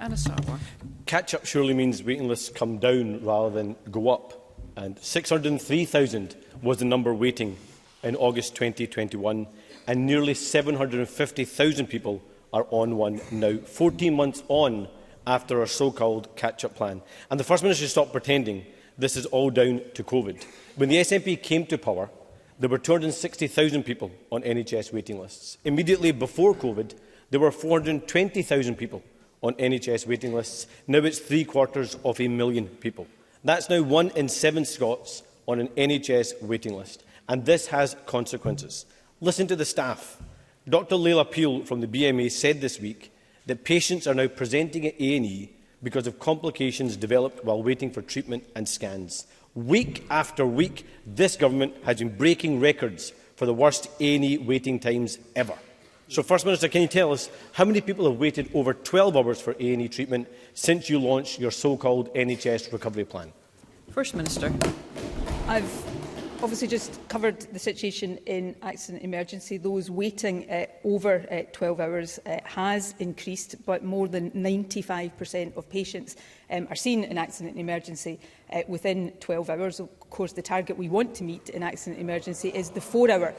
Anna Sarwar. Catch-up surely means waiting lists come down rather than go up. And 603,000 was the number waiting in August 2021, and nearly 750,000 people are on one now, 14 months on after our so-called catch-up plan. And the First Minister stopped pretending this is all down to COVID. When the SNP came to power, there were 260,000 people on NHS waiting lists. Immediately before COVID, there were 420,000 people on NHS waiting lists. Now it's 750,000 people. That's now 1 in 7 Scots on an NHS waiting list. And this has consequences. Listen to the staff. Dr Leila Peel from the BMA said this week that patients are now presenting at A&E because of complications developed while waiting for treatment and scans. Week after week, this government has been breaking records for the worst A&E waiting times ever. So, First Minister, can you tell us how many people have waited over 12 hours for A&E treatment since you launched your so-called NHS Recovery Plan? First Minister. I've obviously just covered the situation in accident emergency. Those waiting over 12 hours has increased, but more than 95% of patients are seen in accident emergency within 12 hours. Of course, the target we want to meet in accident emergency is the 4-hour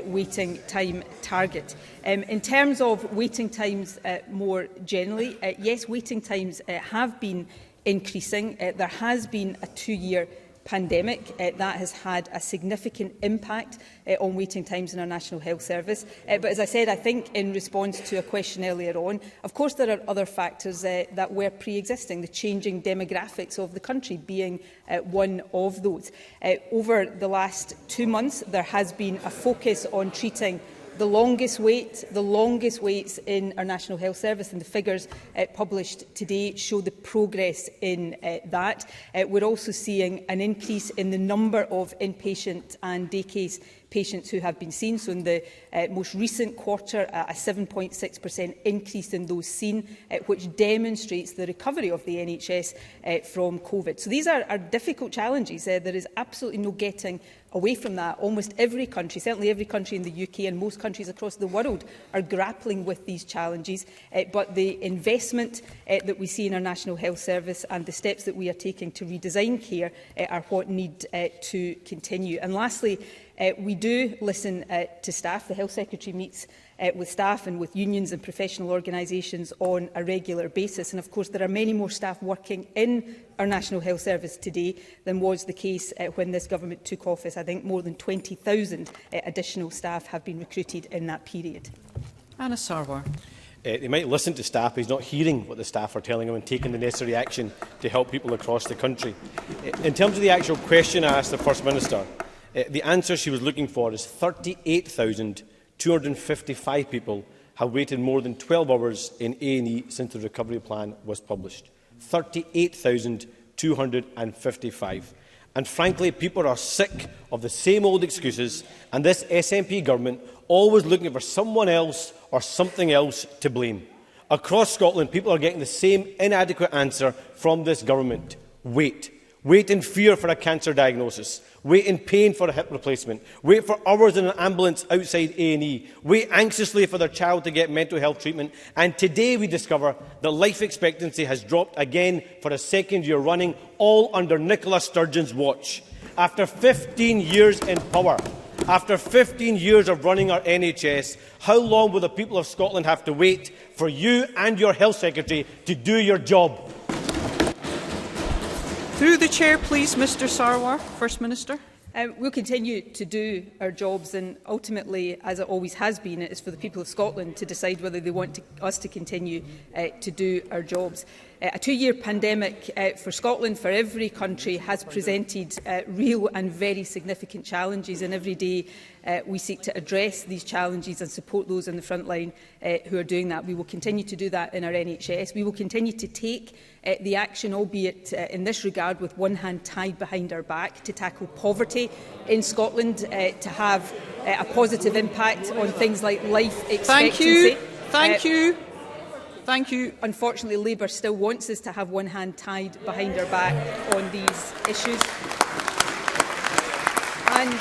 waiting time target. In terms of waiting times more generally, yes, waiting times have been increasing. There has been a 2-year pandemic that has had a significant impact on waiting times in our National Health Service. But as I said, I think in response to a question earlier on, of course there are other factors that were pre-existing, the changing demographics of the country being one of those. Over the last 2 months, there has been a focus on treating the longest waits in our National Health Service, and the figures published today show the progress in that. We're also seeing an increase in the number of inpatient and day case patients who have been seen. So in the most recent quarter, a 7.6% increase in those seen, which demonstrates the recovery of the NHS from COVID. So these are difficult challenges. There is absolutely no getting away from that. Almost every country, certainly every country in the UK and most countries across the world, are grappling with these challenges. But the investment that we see in our National Health Service and the steps that we are taking to redesign care are what need to continue. And lastly, we do listen to staff. The Health Secretary meets with staff and with unions and professional organisations on a regular basis. And of course, there are many more staff working in our National Health Service today than was the case when this government took office. I think more than 20,000 additional staff have been recruited in that period. Anna Sarwar. He might listen to staff, but he's not hearing what the staff are telling him and taking the necessary action to help people across the country. In terms of the actual question I asked the First Minister, the answer she was looking for is 38,255 people have waited more than 12 hours in A&E since the Recovery Plan was published. 38,255. And frankly, people are sick of the same old excuses, and this SNP government always looking for someone else or something else to blame. Across Scotland, people are getting the same inadequate answer from this government. Wait. Wait in fear for a cancer diagnosis. Wait in pain for a hip replacement. Wait for hours in an ambulance outside A&E. Wait anxiously for their child to get mental health treatment. And today we discover that life expectancy has dropped again for a second year running, all under Nicola Sturgeon's watch. After 15 years in power, after 15 years of running our NHS, how long will the people of Scotland have to wait for you and your Health Secretary to do your job? Through the Chair, please, Mr Sarwar. First Minister. We'll continue to do our jobs, and ultimately, as it always has been, it is for the people of Scotland to decide whether they want us to continue to do our jobs. A 2-year pandemic for Scotland, for every country, has presented real and very significant challenges, and every day we seek to address these challenges and support those on the front line who are doing that. We will continue to do that in our NHS. We will continue to take the action, albeit in this regard with one hand tied behind our back, to tackle poverty in Scotland, to have a positive impact on things like life expectancy. Thank you. Thank you. Unfortunately, Labour still wants us to have one hand tied behind our back on these issues. And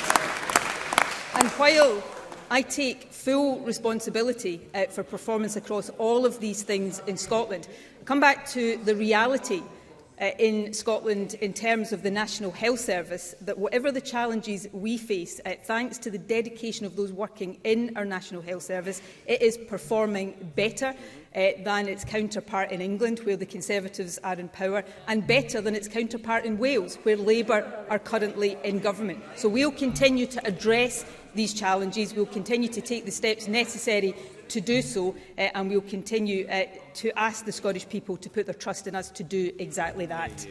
I take full responsibility for performance across all of these things in Scotland. Come back to the reality in Scotland in terms of the National Health Service, that whatever the challenges we face, thanks to the dedication of those working in our National Health Service, it is performing better than its counterpart in England, where the Conservatives are in power, and better than its counterpart in Wales, where Labour are currently in government. So we will continue to address these challenges. We will continue to take the steps necessary to do so, and we will continue to ask the Scottish people to put their trust in us to do exactly that.